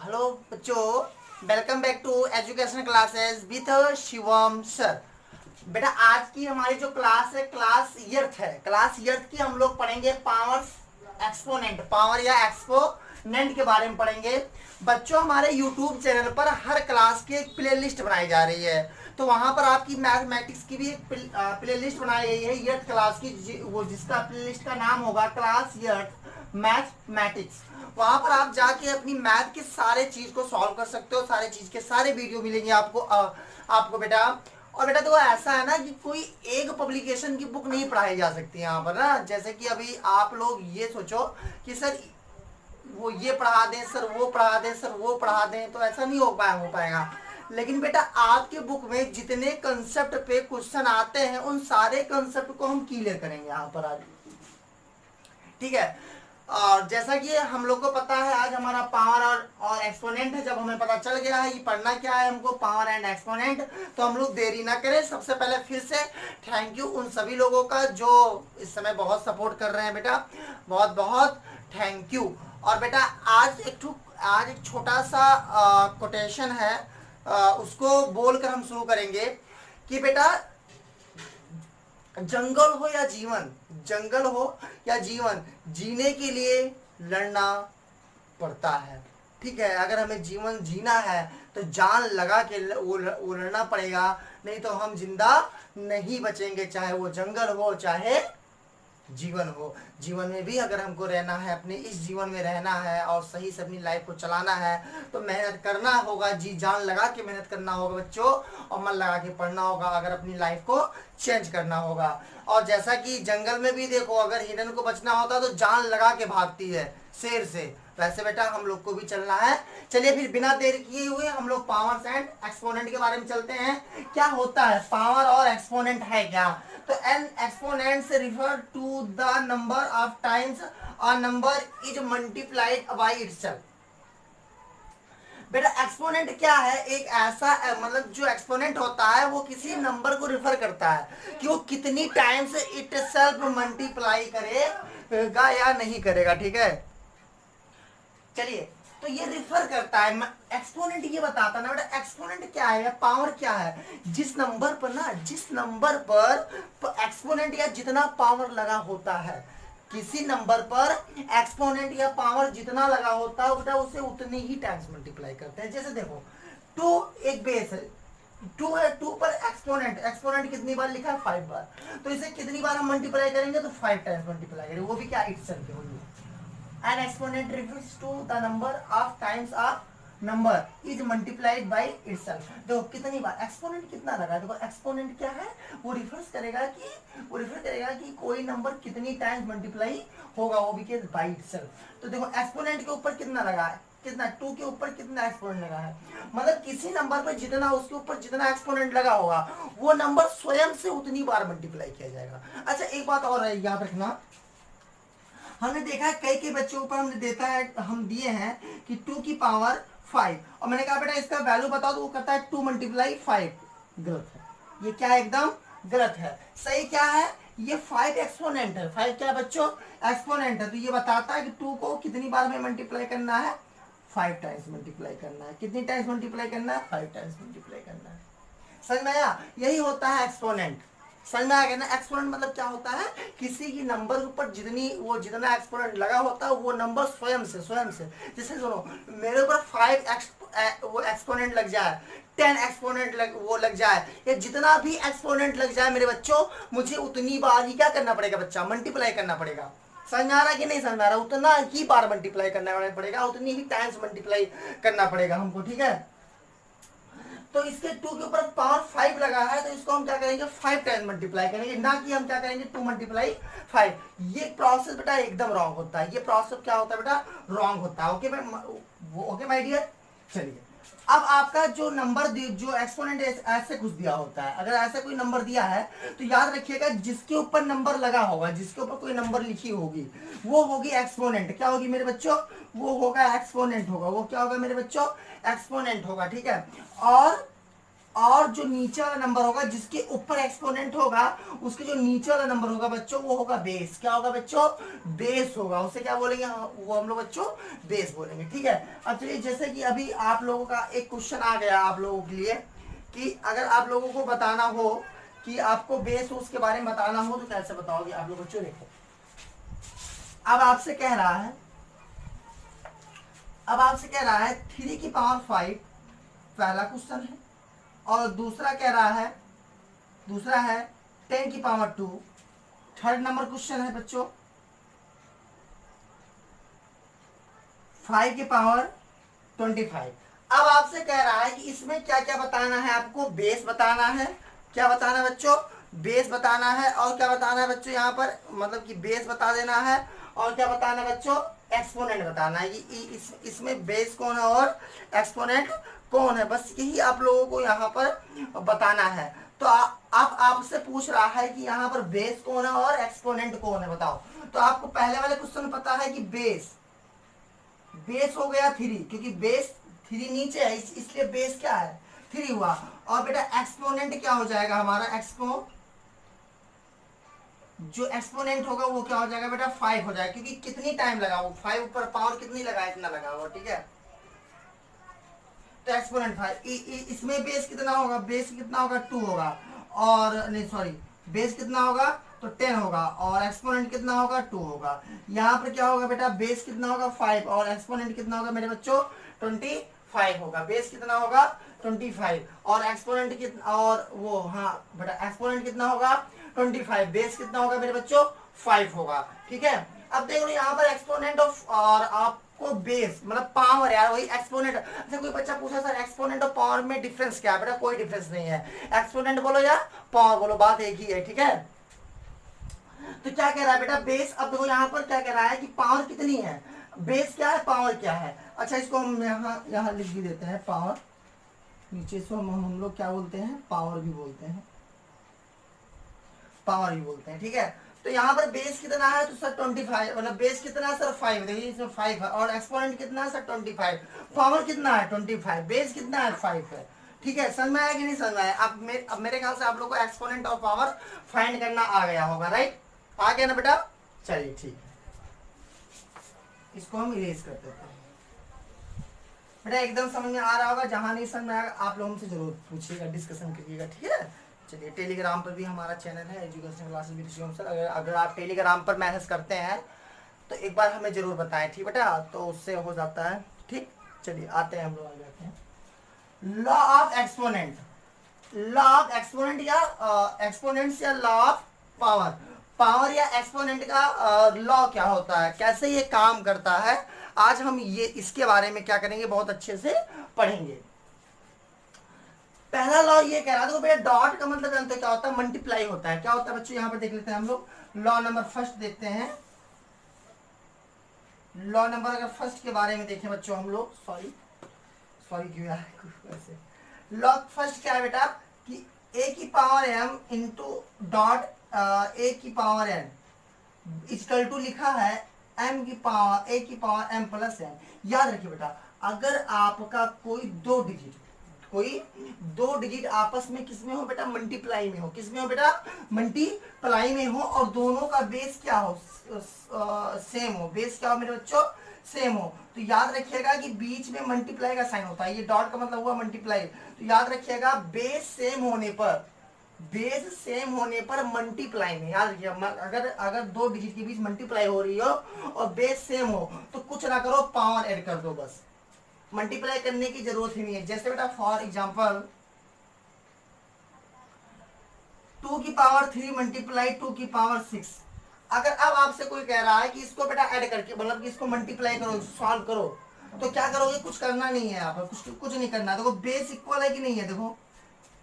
Hello बच्चों, welcome back to education classes with Shivam sir. बेटा आज की हमारी जो क्लास है क्लास ईयर्थ है। क्लास ईयर्थ की हम लोग पढ़ेंगे पावर एक्सपोनेंट, पावर या एक्सपोनेंट के बारे में पढ़ेंगे। बच्चों हमारे यूट्यूब चैनल पर हर क्लास की एक प्ले लिस्ट बनाई जा रही है, तो वहां पर आपकी मैथमेटिक्स की भी एक प्ले लिस्ट बनाई गई है ईयर्थ क्लास की, वो जिसका प्ले लिस्ट का नाम होगा क्लास ईयर्थ मैथमेटिक्स। वहां पर आप जाके अपनी मैथ के सारे चीज को सॉल्व कर सकते हो, सारे चीज के सारे वीडियो मिलेंगे आपको बेटा। और बेटा तो ऐसा है ना कि कोई एक पब्लिकेशन की बुक नहीं पढ़ाई जा सकती यहाँ पर ना। जैसे कि अभी आप लोग ये सोचो कि सर वो ये पढ़ा दें, सर वो पढ़ा दें, सर वो पढ़ा दें, तो ऐसा नहीं हो पाएगा। लेकिन बेटा आपके बुक में जितने कंसेप्ट पे क्वेश्चन आते हैं उन सारे कंसेप्ट को हम क्लियर करेंगे यहाँ पर आज, ठीक है। और जैसा कि हम लोग को पता है आज हमारा पावर और एक्सपोनेंट है। जब हमें पता चल गया है ये पढ़ना क्या है हमको, पावर एंड एक्सपोनेंट, तो हम लोग देरी ना करें। सबसे पहले फिर से थैंक यू उन सभी लोगों का जो इस समय बहुत सपोर्ट कर रहे हैं बेटा, बहुत बहुत थैंक यू। और बेटा आज एक छोटा सा कोटेशन है, उसको बोलकर हम शुरू करेंगे कि बेटा जंगल हो या जीवन, जंगल हो या जीवन, जीने के लिए लड़ना पड़ता है, ठीक है। अगर हमें जीवन जीना है तो जान लगा के वो लड़ना पड़ेगा, नहीं तो हम जिंदा नहीं बचेंगे, चाहे वो जंगल हो चाहे जीवन हो। जीवन में भी अगर हमको रहना है, अपने इस जीवन में रहना है और सही से अपनी लाइफ को चलाना है तो मेहनत करना होगा, जी जान लगा के मेहनत करना होगा बच्चों, और मन लगा के पढ़ना होगा अगर अपनी लाइफ को चेंज करना होगा। और जैसा कि जंगल में भी देखो अगर हिरन को बचना होता तो जान लगा के भागती है शेर से, वैसे बेटा हम लोग को भी चलना है। चलिए फिर बिना देर किए हुए हम लोग पावर एंड एक्सपोनेंट के बारे में चलते हैं। क्या होता है पावर और एक्सपोनेंट है क्या? तो एन एक्सपोनेंट से refer to the number of times a number is multiplied by itself. बेटा एक्सपोनेंट क्या है? एक ऐसा मतलब जो एक्सपोनेंट होता है वो किसी नंबर को रिफर करता है कि वो कितनी टाइम्स इट सेल्फ मल्टीप्लाई करेगा या नहीं करेगा, ठीक है। चलिए तो ये रिफर करता है, एक्सपोनेंट ये बताता ना बेटा एक्सपोनेंट क्या है या पावर क्या है। जिस नंबर पर एक्सपोनेंट या जितना पावर लगा होता है, किसी नंबर पर एक्सपोनेंट या पावर जितना लगा होता है बेटा उसे उतनी ही टाइम्स मल्टीप्लाई करते हैं। जैसे देखो 2 एक बेस है, 2 है, 2 पर एक्सपोनेंट, एक्सपोनेंट कितनी बार लिखा है 5 बार, तो इसे कितनी बार हम मल्टीप्लाई करेंगे तो 5 टाइम्स मल्टीप्लाई करेंगे, वो भी क्या इटसेल्फ होगी। An exponent refers to the number of times a number is multiplied by itself। देखो कितनी बार एक्सपोनेंट कितना लगा, देखो एक्सपोनेंट क्या है, वो रिफर करेगा कि कोई नंबर कितनी टाइम्स मल्टीप्लाई होगा, वो भी क्या बाई इटसेल्फ। तो देखो एक्सपोनेंट के ऊपर कितना लगा है, कितना 2 के ऊपर कितना एक्सपोनेंट लगा है, मतलब किसी नंबर पर जितना उसके ऊपर जितना एक्सपोनेंट लगा होगा वो नंबर स्वयं से उतनी बार मल्टीप्लाई किया जाएगा। अच्छा एक बात और है याद रखना, हमने देखा है कई बच्चों पर हमने देता है, हम दिए हैं कि 2 की पावर 5 और मैंने कहा बेटा इसका वैल्यू बताओ तो वो कहता है 2 मल्टीप्लाई 5। गलत है, ये क्या है एकदम गलत है। सही क्या है, ये 5 एक्सपोनेंट है। 5 क्या है बच्चों, एक्सपोनेंट है, तो ये बताता है कि 2 को कितनी बार में मल्टीप्लाई करना है, 5 टाइम्स मल्टीप्लाई करना है। कितनी टाइम्स मल्टीप्लाई करना है, 5 टाइम्स मल्टीप्लाई करना है। समझ में आया, यही होता है एक्सपोनेंट। समझ में आ गया ना, एक्सपोनेंट मतलब क्या होता है, किसी की नंबर के ऊपर जितना एक्सपोनेंट लगा होता है वो नंबर स्वयं से जैसे सुनो मेरे ऊपर 5 वो एक्सपोनेंट लग जाए, 10 एक्सपोनेंट लग जाए, या जितना भी एक्सपोनेंट लग जाए मेरे बच्चों, मुझे उतनी बार ही क्या करना पड़ेगा बच्चा, मल्टीप्लाई करना पड़ेगा। समझ में आ रहा कि नहीं समझ में आ रहा, उतना ही बार मल्टीप्लाई करना पड़ेगा, उतनी ही टाइम्स मल्टीप्लाई करना पड़ेगा हमको, ठीक है। तो इसके 2 के ऊपर पावर 5 लगा है तो इसको हम क्या करेंगे 5 टाइम्स मल्टीप्लाई करेंगे, ना कि हम क्या करेंगे 2 मल्टीप्लाई 5। ये प्रोसेस बेटा एकदम रॉन्ग होता है, ये प्रोसेस क्या होता है बेटा, रॉन्ग होता है। Okay my dear. चलिए अब आपका जो नंबर जो एक्सपोनेंट ऐसे कुछ दिया होता है, अगर ऐसा कोई नंबर दिया है तो याद रखिएगा जिसके ऊपर नंबर लगा होगा, जिसके ऊपर कोई नंबर लिखी होगी वो होगी एक्सपोनेंट। क्या होगी मेरे बच्चों, वो होगा एक्सपोनेंट होगा, वो क्या होगा मेरे बच्चों, एक्सपोनेंट होगा, ठीक है। और जो नीचे वाला नंबर होगा जिसके ऊपर एक्सपोनेंट होगा उसके जो नीचे वाला नंबर होगा बच्चों वो होगा बेस। क्या होगा बच्चों? बेस होगा। उसे क्या बोलेंगे? वो हम लोग बच्चों बेस बोलेंगे। ठीक है। अब चलिए जैसे कि अभी आप लोगों का एक क्वेश्चन आ गया आप लोगों के लिए कि अगर आप लोगों को बताना हो कि आपको बेस उसके बारे में बताना हो तो कैसे बताओगे आप लोग बच्चों? देखो अब आपसे कह रहा है, अब आपसे कह रहा है 3 की पावर 5 पहला क्वेश्चन है, और दूसरा कह रहा है, दूसरा है 10 की पावर 2 थर्ड नंबर क्वेश्चन है बच्चों, 5 की पावर 25। अब आपसे कह रहा है कि इसमें क्या क्या बताना है आपको? बेस बताना है। क्या बताना है बच्चों? बेस बताना है। और क्या बताना है बच्चों यहाँ पर? मतलब कि बेस बता देना है। और क्या बताना है बच्चों? एक्सपोनेंट बताना है कि इसमें बेस कौन है और एक्सपोनेंट कौन है। बस यही आप लोगों को यहाँ पर बताना है। तो आप आपसे पूछ रहा है कि यहाँ पर बेस कौन है और एक्सपोनेंट कौन है, बताओ। तो आपको पहले वाले क्वेश्चन में पता है कि बेस बेस हो गया 3, क्योंकि बेस 3 नीचे है इसलिए बेस क्या है? 3 हुआ। और बेटा एक्सपोनेंट क्या हो जाएगा हमारा? जो एक्सपोनेंट होगा वो क्या हो जाएगा बेटा? 5 हो जाएगा, क्योंकि कितनी टाइम लगा वो 5 ऊपर पावर कितनी लगा? इतना लगा हुआ। ठीक है। तो एक्सपोनेंट 5 इसमें बेस कितना होगा? बेस कितना होगा? 2 होगा। और नहीं सॉरी, बेस कितना होगा? तो 10 होगा। और एक्सपोनेंट कितना होगा? 2 होगा। यहाँ पर क्या होगा बेटा? बेस कितना होगा? 5 और एक्सपोनेंट कितना होगा मेरे बच्चों? 25 होगा। बेस कितना होगा? 25 और एक्सपोनेंट कितना? और वो हाँ बेटा एक्सपोनेंट कितना होगा? 25। बेस कितना होगा मेरे बच्चों? 5 होगा। ठीक है। अब देखो यहाँ पर एक्सपोनेंट ऑफ और आपको बेस मतलब पावर यार वही एक्सपोनेंट। अच्छा कोई बच्चा पूछा सर एक्सपोनेंट और पावर में डिफरेंस क्या है? बेटा कोई डिफरेंस नहीं है। एक्सपोनेंट बोलो या पावर बोलो बात एक ही है। ठीक है। तो क्या कह रहा है बेटा? बेस। अब देखो यहाँ पर क्या कह रहा है कि पावर कितनी है? बेस क्या है? पावर क्या है? अच्छा इसको हम यहाँ यहाँ लिख भी देते हैं पावर। नीचे इसको हम लोग क्या बोलते हैं? पावर भी बोलते हैं। पावर भी बोलते हैं। ठीक है। तो यहाँ पर बेस कितना है? तो सर 25 मतलब बेस कितना है सर? 5। देखिए इसमें 5 है। और एक्सपोनेंट कितना है सर? 25। पावर कितना है? 25। बेस कितना है? 5 है। ठीक है। समझ में आया कि नहीं समझ में आया? अब मेरे ख्याल से आप लोग को एक्सपोनेंट और पावर फाइंड करना आ गया होगा। राइट? आ गया ना बेटा? चलिए ठीक है, इसको हम इरेज कर देते हैं। बेटा एकदम समझ में आ रहा होगा। जहां नहीं समझ में आएगा आप लोग हमसे जरूर पूछिएगा, डिस्कशन करिएगा। ठीक है। चलिए टेलीग्राम पर भी हमारा चैनल है education classes with Shivam sir. अगर आप टेलीग्राम पर मैसेज करते हैं तो एक बार हमें जरूर बताएं। ठीक बेटा, तो उससे हो जाता है। ठीक। चलिए आते हैं हम लोग आ जाते हैं law of exponent. Law of exponent या एक्सपोनेंट्स या लॉ ऑफ पावर। पावर या एक्सपोनेंट का लॉ क्या होता है, कैसे ये काम करता है, आज हम ये इसके बारे में क्या करेंगे बहुत अच्छे से पढ़ेंगे। पहला लॉ ये कह रहा था बेटा डॉट का मतलब जानते हो क्या होता है? मल्टीप्लाई होता है। क्या होता है बच्चों? यहाँ पर देख लेते हैं हम लोग। लॉ नंबर फर्स्ट देखते हैं। लॉ नंबर अगर फर्स्ट के बारे में देखें बच्चों हम लोग, सॉरी क्यों यार ऐसे। लॉ फर्स्ट क्या है बेटा कि a की power m into dot a की पावर n इक्वल टू लिखा है m की पावर a की पावर m प्लस n। याद रखिए बेटा अगर आपका कोई दो डिजिट आपस में किसमें हो बेटा? मल्टीप्लाई में हो। किसमें हो बेटा? मल्टीप्लाई में हो। और दोनों का बेस क्या हो? सेम हो। बेस क्या हो मेरे बच्चों? सेम हो। तो याद रखिएगा कि बीच में मल्टीप्लाई का साइन होता है। ये डॉट का मतलब हुआ मल्टीप्लाई। तो याद रखिएगा बेस सेम होने पर मल्टीप्लाई में याद रखिए अगर दो डिजिट के बीच मल्टीप्लाई हो रही हो और बेस सेम हो तो कुछ ना करो पावर ऐड कर दो। बस मल्टीप्लाई करने की जरूरत ही नहीं है। जैसे बेटा फॉर एग्जांपल 2 की पावर 3 मल्टीप्लाई 2 की पावर 6। अगर अब आपसे कोई कह रहा है कि इसको बेटा ऐड करके मतलब कि इसको मल्टीप्लाई करो, सॉल्व करो, तो क्या करोगे? कुछ करना नहीं है यहाँ पर, कुछ नहीं करना है। देखो बेस इक्वल है कि नहीं है? देखो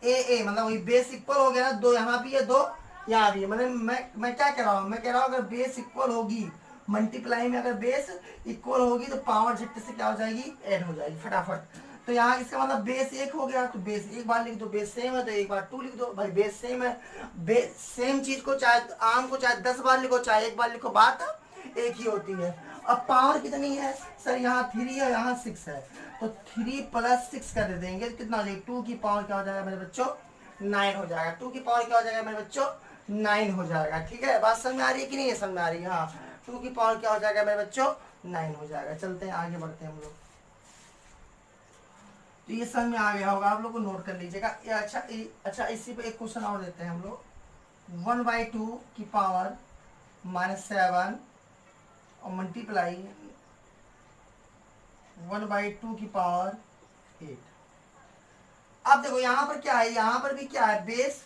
ए मतलब वही बेस इक्वल हो गया ना। दो यहाँ भी है, दो यहाँ भी है। मतलब मैं क्या कह रहा हूँ? मैं कह रहा हूँ अगर बेस इक्वल होगी मल्टीप्लाई में, अगर बेस इक्वल होगी तो पावर झट्टे से क्या हो जाएगी? ऐड हो जाएगी फटाफट। तो यहाँ इसका मतलब बेस 1 हो गया तो बेस एक बार लिख दो। बेस सेम है तो एक बार 2 लिख दो। भाई बेस सेम है। बेस सेम चीज को चाहे आम को चाहे 10 बार लिखो चाहे एक बार लिखो, बात एक ही होती है। अब पावर कितनी है सर, यहाँ 3 है, यहाँ 6 है, तो 3 + 6 कर देंगे, कितना हो जाएगा, 2 की पावर क्या हो जाएगा मेरे बच्चों, 9 हो जाएगा। 2 की पावर क्या हो जाएगा मेरे बच्चों, 9 हो जाएगा। ठीक है, बात समझ में आ रही है कि नहीं है, समझ में आ रही है, हाँ। 2 की पावर क्या हो जाएगा मेरे बच्चों, 9 हो जाएगा। चलते हैं आगे बढ़ते हैं हम लोग। तो ये समझ में आ गया होगा, आप लोग को नोट कर लीजिएगा। ये अच्छा इसी पे एक क्वेश्चन और देते हैं हम लोग। 1/2 की पावर -7 और मल्टीप्लाई 1/2 की पावर 8। अब देखो यहाँ पर क्या है, यहाँ पर भी क्या है, बेस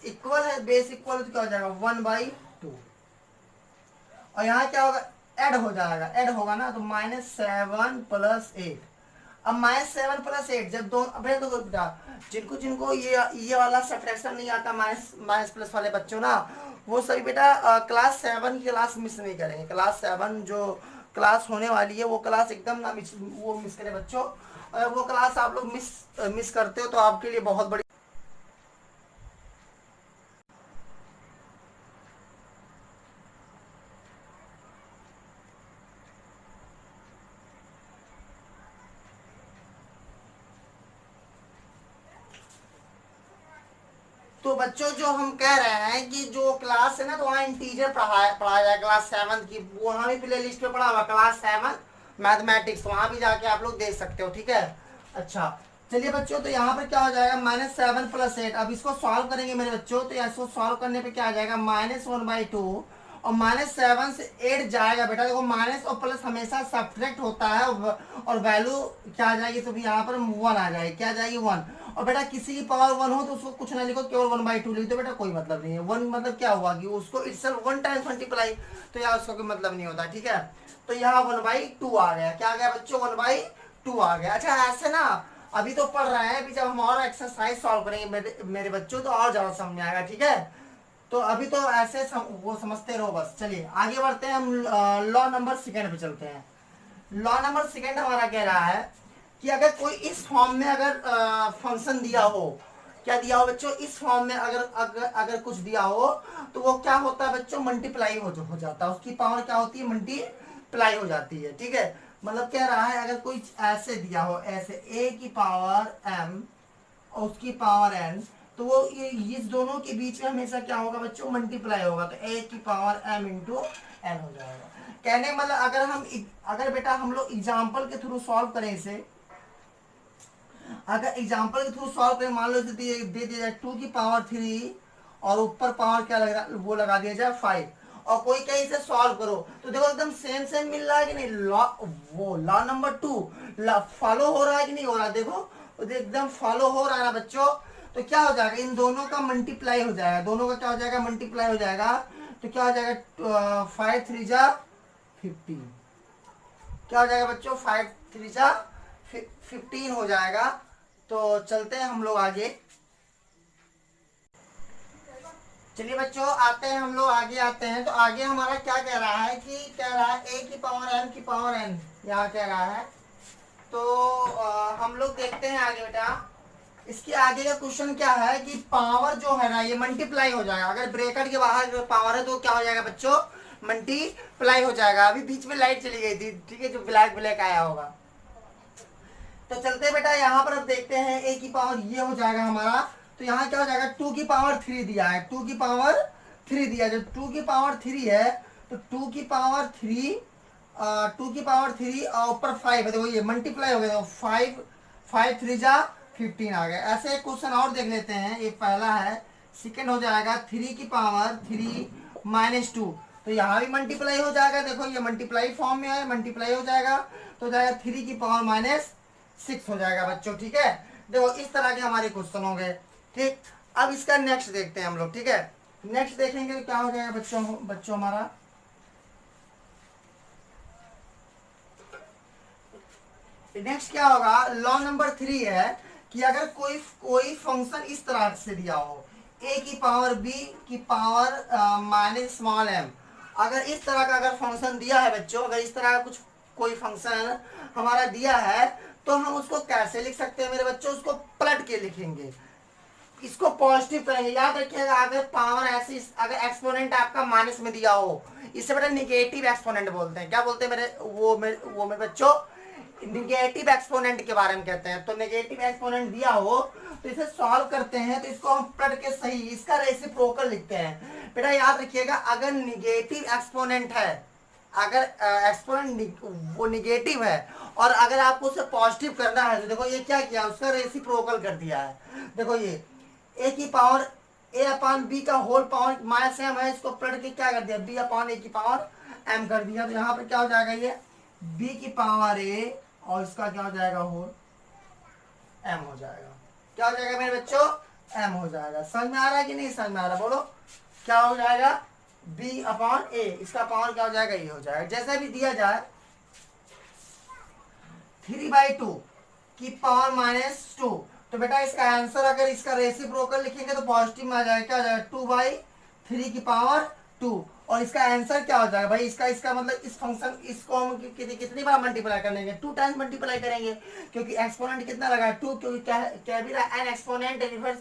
इक्वल है, बेस इक्वल तो क्या हो जाएगा 1/2, और यहाँ क्या होगा, ऐड हो जाएगा, ऐड होगा ना, तो -7 + 8। अब -7 + 8 जब दो, अब देखो बेटा, जिनको जिनको ये वाला सब्ट्रैक्शन नहीं आता, माइनस प्लस वाले बच्चों ना, वो सभी बेटा क्लास 7 की क्लास मिस नहीं करेंगे। क्लास 7 जो क्लास होने वाली है वो क्लास एकदम ना मिस करें बच्चों। अगर वो क्लास आप लोग मिस करते हो तो आपके लिए बहुत बड़ी। तो बच्चों जो हम कह रहे हैं कि जो क्लास है ना, तो वहाँ इंटीजर पढ़ाया जाए, क्लास 7 की, वहाँ भी प्ले लिस्ट पे पढ़ा हुआ क्लास 7 मैथमेटिक्स, वहाँ भी जाके आप लोग देख सकते हो। ठीक है, अच्छा चलिए बच्चों, तो यहाँ पर क्या हो जाएगा, -7 + 8। अब इसको सॉल्व करेंगे मेरे बच्चों, तो इसको सॉल्व करने पे क्या आ जाएगा, -1/2, और -7 से 8 जाएगा बेटा। देखो माइनस और प्लस हमेशा सब्ट्रैक्ट होता है, और वैल्यू क्या आ जाएगी, तो भी यहाँ पर 1 आ जाएगी, क्या आ जाएगी 1। और बेटा किसी की पावर 1 हो तो उसको कुछ ना लिखो, केवल 1/2 लिख दो बेटा, कोई मतलब नहीं है। 1 मतलब क्या हुआ कि उसको इटसेल्फ 1 टाइम्स मल्टीप्लाई, तो यहाँ उसका कोई मतलब नहीं होता। ठीक है, तो यहाँ 1/2 आ गया, क्या आ गया बच्चों, 1/2 आ गया। अच्छा ऐसे ना अभी तो पढ़ रहे हैं, अभी जब हम और एक्सरसाइज सॉल्व करेंगे मेरे बच्चों, तो और ज्यादा समझ में आएगा। ठीक है, तो अभी तो ऐसे वो समझते रहो बस। चलिए आगे बढ़ते हैं, हम लॉ नंबर सेकेंड पे चलते हैं। लॉ नंबर सेकेंड हमारा कह रहा है कि अगर कोई इस फॉर्म में अगर फंक्शन दिया हो, क्या दिया हो बच्चों, इस फॉर्म में अगर अगर अगर कुछ दिया हो, तो वो क्या होता है बच्चों, मल्टीप्लाई हो जाता है, उसकी पावर क्या होती है, मल्टीप्लाई हो जाती है। ठीक है, मतलब कह रहा है अगर कोई ऐसे दिया हो, ऐसे a की पावर m और उसकी पावर n, तो वो ये इस दोनों के बीच में हमेशा क्या होगा बच्चों, मल्टीप्लाई होगा, तो a की पावर m इंटू n हो जाएगा। कहने का मतलब अगर बेटा हम लोग एग्जाम्पल के थ्रू सॉल्व करें इसे, अगर एग्जाम्पल के थ्रू सॉल्व करें, मान लो दे दिया जाए 2 की पावर 3 और ऊपर पावर क्या लगा दिया जाए 5, और कोई कहीं से सॉल्व करो, तो देखो एकदम सेम सेम मिल रहा है कि नहीं, लॉ नंबर 2 फॉलो हो रहा है कि नहीं हो रहा, देखो तो एकदम फॉलो हो रहा है ना बच्चों। तो क्या हो जाएगा, इन दोनों का मल्टीप्लाई हो जाएगा, दोनों का क्या हो जाएगा, मल्टीप्लाई हो जाएगा, तो क्या हो जाएगा, 5 3 जा 15, क्या हो जाएगा बच्चों, 5 3 जा 15 हो जाएगा। तो चलते हैं हम लोग आगे। चलिए बच्चों आते हैं, हम लोग आगे आते हैं। तो आगे हमारा क्या कह रहा है, कि कह रहा है a की पावर m की पावर n, यहाँ कह रहा है। तो हम लोग देखते हैं आगे बेटा, इसके आगे का क्वेश्चन क्या है कि पावर जो है ना ये मल्टीप्लाई हो जाएगा, अगर ब्रैकेट के बाहर पावर है तो क्या हो जाएगा बच्चों, मल्टीप्लाई हो जाएगा। अभी बीच में लाइट चली गई थी, ठीक है, जो ब्लैक ब्लैक आया होगा। तो चलते बेटा यहाँ पर अब देखते हैं, a की पावर ये हो जाएगा हमारा, तो यहाँ क्या हो जाएगा, 2 की पावर 3 दिया है, 2 की पावर 3 दिया, जो 2 की पावर 3 है, तो 2 की पावर 3 2 की पावर 3 और ऊपर 5 है, देखो ये मल्टीप्लाई हो गया, तो 5 3 जा 15 आ गया। ऐसे एक क्वेश्चन और देख लेते हैं, ये पहला है, सेकेंड हो जाएगा 3 की पावर 3 -2, तो यहाँ भी मल्टीप्लाई हो जाएगा, देखो ये मल्टीप्लाई फॉर्म में है, मल्टीप्लाई हो जाएगा, तो जाएगा 3 की पावर -6 हो जाएगा बच्चों। ठीक है, देखो इस तरह के हमारे क्वेश्चन हो गए। ठीक, अब इसका नेक्स्ट देखते हैं हम लोग। ठीक है, नेक्स्ट देखेंगे तो क्या हो जाएगा बच्चों बच्चों हमारा, नेक्स्ट क्या होगा, लॉ नंबर 3 है कि अगर कोई फंक्शन इस तरह से दिया हो, a की पावर b की पावर स्मॉल m, अगर इस तरह का अगर फंक्शन दिया है बच्चों, अगर इस तरह का कुछ कोई फंक्शन हमारा दिया है, तो हम उसको कैसे लिख सकते हैं मेरे बच्चों, उसको पलट के लिखेंगे। इसको पॉजिटिव करेंगे। याद रखिएगा अगर पावर ऐसी, अगर एक्सपोनेंट आपका माइनस में दिया हो, इससे बेटा निगेटिव एक्सपोनेंट बोलते हैं। क्या बोलते हैं मेरे बच्चों? निगेटिव एक्सपोनेंट के बारे में कहते हैं। तो निगेटिव एक्सपोनेंट दिया हो तो इसे सॉल्व करते हैं, तो इसको हम पढ़ के सही इसका रेसिप्रोकल लिखते हैं। बेटा याद रखिएगा अगर निगेटिव एक्सपोनेंट है, अगर एक्सपोनेंट वो निगेटिव है और अगर आपको उसे पॉजिटिव करना है, तो देखो ये क्या किया, उसका रेसिप्रोकल कर दिया है। देखो ये ए की पावर ए अपॉन बी का होल पावर माइनस एम है, इसको पलट के क्या कर दिया, बी अपॉन ए की पावर एम कर दिया। तो यहाँ पर क्या हो जाएगा, ये बी की पावर ए और इसका क्या हो जाएगा, होल एम हो जाएगा। क्या हो जाएगा मेरे बच्चों, एम हो जाएगा। समझ में आ रहा है कि नहीं समझ में आ रहा, बोलो क्या हो जाएगा, बी अपॉन ए, इसका पावर क्या हो जाएगा, ये हो जाएगा। जैसे भी दिया जाए 3/2 की पावर -2, तो बेटा इसका आंसर अगर इसका रेसिप्रोकल लिखेंगे तो पॉजिटिव में आ जाएगा। क्या हो जाएगा, 2/3 की पावर 2। और इसका आंसर क्या हो जाएगा भाई, इसका मतलब इस फंक्शन, इसको हम कितनी बार मल्टीप्लाई करेंगे, 2 टाइम्स मल्टीप्लाई करेंगे, क्योंकि एक्सपोनेंट कितना लगा है, 2, क्योंकि क्या भी रहा, an exponent refers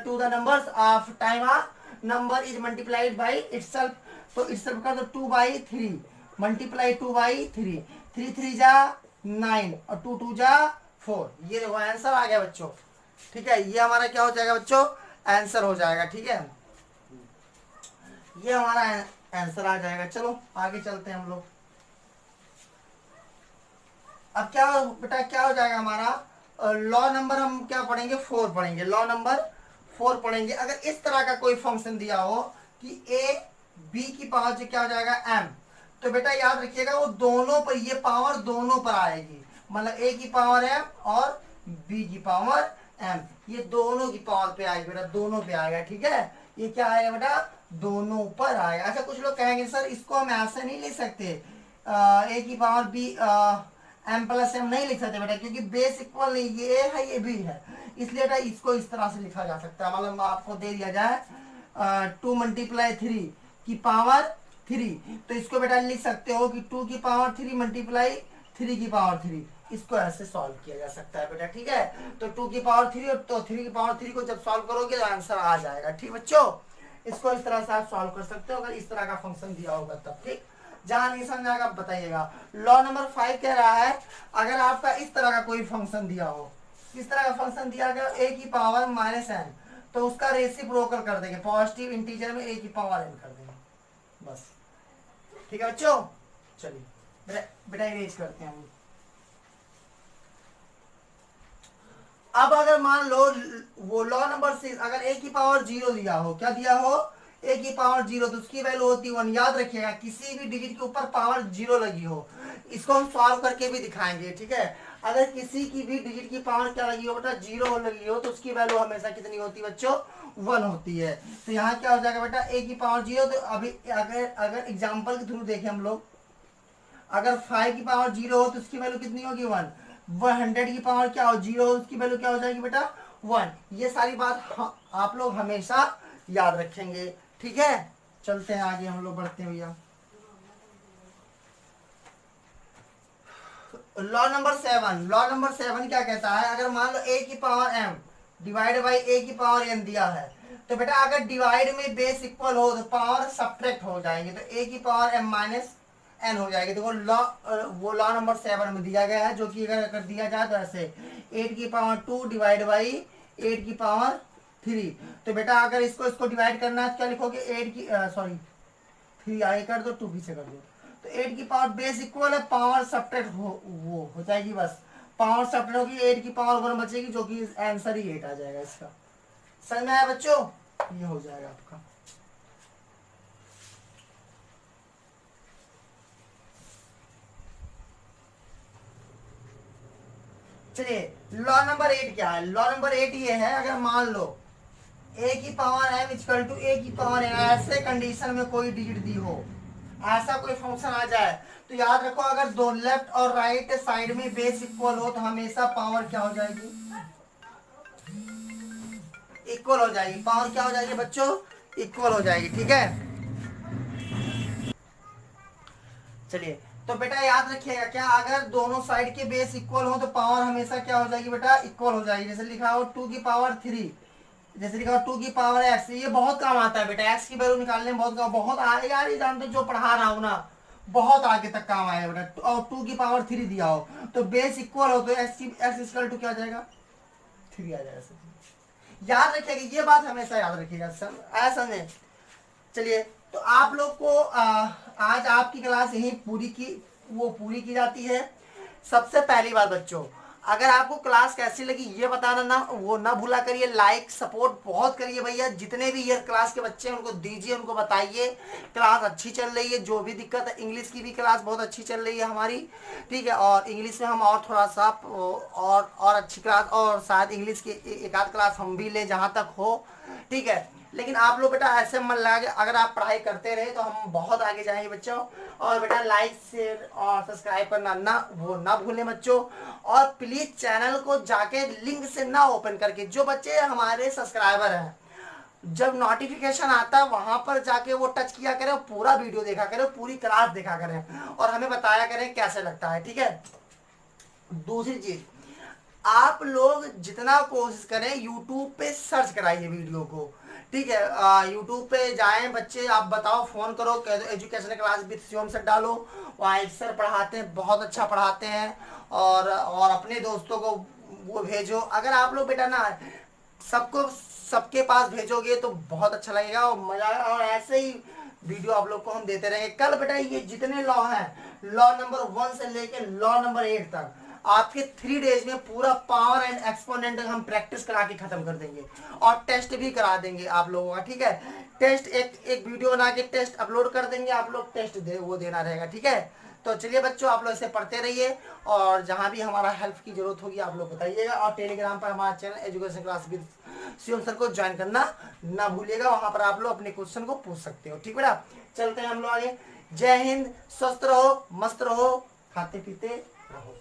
to the numbers of time of number is multiplied by itself. तो इटसेल्फ का तो 2/3 मल्टीप्लाई 2/3, 3 3 जा 9 और 2 2 जा 4। ये देखो आंसर आ गया बच्चों। ठीक है, ये हमारा क्या हो जाएगा बच्चों, आंसर हो जाएगा। ठीक है, ये हमारा आंसर आ जाएगा। चलो आगे चलते हैं हम लोग। अब क्या बेटा क्या हो जाएगा हमारा, लॉ नंबर हम क्या पढ़ेंगे, 4 पढ़ेंगे। लॉ नंबर 4 पढ़ेंगे। अगर इस तरह का कोई फंक्शन दिया हो कि ए बी की पावर जो क्या हो जाएगा एम, तो बेटा याद रखिएगा वो दोनों पर, ये पावर दोनों पर आएगी, मतलब ए की पावर एम और बी की पावर एम, ये दोनों की पावर पे आएगी बेटा, दोनों पे आएगा। ठीक है, ये क्या आएगा बेटा, दोनों पर आएगा। अच्छा कुछ लोग कहेंगे सर इसको हम ऐसे नहीं लिख सकते, ए की power b m plus m नहीं लिख सकते बेटा, क्योंकि बेस इक्वल नहीं, ये ए है ये बी है, इसलिए बेटा इसको इस तरह से लिखा जा सकता है। मतलब आपको दे दिया जाए 2 × 3 की पावर 3, तो इसको बेटा लिख सकते हो कि 2 की पावर 3 × 3 की पावर 3, इसको ऐसे सॉल्व किया जा सकता है बेटा। ठीक है, तो 2 की पावर 3 और तो 3 की पावर 3 को जब सॉल्व करोगे तो आंसर आ जाएगा। ठीक बच्चों, इसको इस तरह से आप सॉल्व कर सकते हो अगर इस तरह का फंक्शन दिया होगा तब। ठीक, जहां नहीं समझ आएगा बताइएगा। लॉ नंबर 5 कह रहा है अगर आपका इस तरह का कोई फंक्शन दिया हो, इस तरह का फंक्शन दिया गया ए की पावर -n, तो उसका रेसिप्रोकल कर देंगे, पॉजिटिव इंटीजर में ए की पावर n कर देंगे बस। ठीक है बच्चों, चलिए बेटा इरेज करते हैं हम। अब अगर मान लो वो लॉ नंबर 6, अगर ए की पावर 0 दिया हो, क्या दिया हो, ए की पावर 0, तो उसकी वैल्यू होती है 1। याद रखिएगा किसी भी डिजिट के ऊपर पावर 0 लगी हो, इसको हम सॉल्व करके भी दिखाएंगे। ठीक है, अगर किसी की भी डिजिट की पावर क्या लगी हो बेटा, 0 लगी हो, तो उसकी वैल्यू हमेशा कितनी होती है बच्चों, 1 होती है। तो यहाँ क्या हो जाएगा बेटा, ए की पावर 0, तो अभी अगर एग्जाम्पल के थ्रू देखें हम लोग, अगर 5 की पावर 0 हो तो उसकी वैल्यू कितनी होगी, 1। 100 की पावर क्या हो, 0 हो, उसकी वैल्यू क्या हो जाएगी बेटा, 1। ये सारी बात आप लोग हमेशा याद रखेंगे। ठीक है, चलते हैं आगे, हम लोग बढ़ते हैं भैया। लॉ नंबर 7, लॉ नंबर 7 क्या कहता है, अगर मान लो ए की पावर m डिवाइड बाई ए की पावर n दिया है, तो बेटा अगर डिवाइड में बेस इक्वल हो तो पावर सब्ट्रैक्ट हो जाएंगे, तो ए की पावर m माइनस n हो जाएगी। तो वो लॉ नंबर 7 में दिया गया है, जो कि अगर दिया जाए तो ऐसे 8 की पावर 2 डिवाइड बाई 8 की पावर 3। तो बेटा अगर इसको डिवाइड करना है तो क्या लिखोगे, 8 की 3 आगे कर दो, 2 पीछे कर दो, तो 8 की पावर बेस इक्वल है, पावर सब्ट्रैक्ट हो जाएगी, बस पावर सब्ट्रैक्ट होगी, 8 की पावर 1 बचेगी, जो कि आंसर ही 8 आ जाएगा इसका। समझ में आया बच्चों, ये हो जाएगा आपका। चलिए लॉ नंबर 8 क्या है, लॉ नंबर 8 ये है, अगर मान लो ए की पावर m इक्वल टू ए की पावर n, ऐसे कंडीशन में कोई डिजिट दी हो, ऐसा कोई फंक्शन आ जाए, तो याद रखो अगर दो लेफ्ट और राइट साइड में बेस इक्वल हो तो हमेशा पावर क्या हो जाएगी, इक्वल हो जाएगी। पावर क्या हो जाएगी बच्चों, इक्वल हो जाएगी। ठीक है, चलिए तो बेटा याद रखिएगा क्या, अगर दोनों साइड के बेस इक्वल हो तो पावर हमेशा क्या हो जाएगी बेटा, इक्वल हो जाएगी। जैसे लिखा हो 2 की पावर 3 जैसे लिखा 2 की पावर एक्स, ये बहुत काम आता है बेटा, एक्स की वैल्यू निकालने में बहुत आएगा यार, ये जानते जो पढ़ा रहा हूँ ना, बहुत आगे तक काम आएगा बेटा। और 2 की पावर 3 दिया हो तो बेस इक्वल हो तो एक्स इक्वल टू क्या आ जाएगा, 3 आ जाएगा। याद रखिएगा, ये बात हमेशा याद रखिएगा सर, ऐसा नहीं। चलिए, तो आप लोग को आज आपकी क्लास यही पूरी की जाती है। सबसे पहली बात बच्चों, अगर आपको क्लास कैसी लगी ये बताना ना भूला करिए। लाइक सपोर्ट बहुत करिए भैया, जितने भी ये क्लास के बच्चे हैं उनको दीजिए, उनको बताइए क्लास अच्छी चल रही है। जो भी दिक्कत है, इंग्लिश की भी क्लास बहुत अच्छी चल रही है हमारी, ठीक है। और इंग्लिश में हम और थोड़ा सा और अच्छी क्लास, और शायद इंग्लिश की एक आध क्लास हम भी लें जहाँ तक हो, ठीक है। लेकिन आप लोग बेटा ऐसे मन लगा के अगर आप पढ़ाई करते रहे तो हम बहुत आगे जाएंगे बच्चों। और बेटा लाइक शेयर और सब्सक्राइब करना ना भूलें बच्चों। और प्लीज चैनल को जाके लिंक से ना ओपन करके, जो बच्चे हमारे सब्सक्राइबर हैं जब नोटिफिकेशन आता है वहां पर जाके वो टच किया करें, पूरा वीडियो देखा करें, पूरी क्लास देखा करें और हमें बताया करें कैसे लगता है, ठीक है। दूसरी चीज, आप लोग जितना कोशिश करें यूट्यूब पे सर्च कराइए वीडियो को, ठीक है। यूट्यूब पे जाएं बच्चे, आप बताओ, फोन करो, कह दो education class with Shivam sir डालो, वहाँ एक सर पढ़ाते हैं, बहुत अच्छा पढ़ाते हैं। और अपने दोस्तों को वो भेजो। अगर आप लोग बेटा ना सबको सबके पास भेजोगे तो बहुत अच्छा लगेगा और मजा आएगा। और ऐसे ही वीडियो आप लोग को हम देते रहेंगे। कल बेटा ये जितने लॉ हैं, लॉ नंबर 1 से लेके लॉ नंबर 8 तक, आपके 3 डेज में पूरा पावर एंड एक्सपोनेंट हम प्रैक्टिस करा के खत्म कर देंगे और टेस्ट भी करा देंगे आप लोगों का, ठीक है। टेस्ट एक वीडियो बना के टेस्ट अपलोड कर देंगे, आप लोग टेस्ट वो देना रहेगा, ठीक है। तो चलिए बच्चों, आप लोग इसे पढ़ते रहिए और जहां भी हमारा हेल्प की जरूरत होगी आप लोग बताइएगा। और टेलीग्राम पर हमारा channel education class with Shivam sir को ज्वाइन करना ना भूलिएगा, वहां पर आप लोग अपने क्वेश्चन को पूछ सकते हो, ठीक बेटा। चलते हैं हम लोग आगे। जय हिंद, स्वस्थ रहो, मस्त रहो, खाते पीते रहो।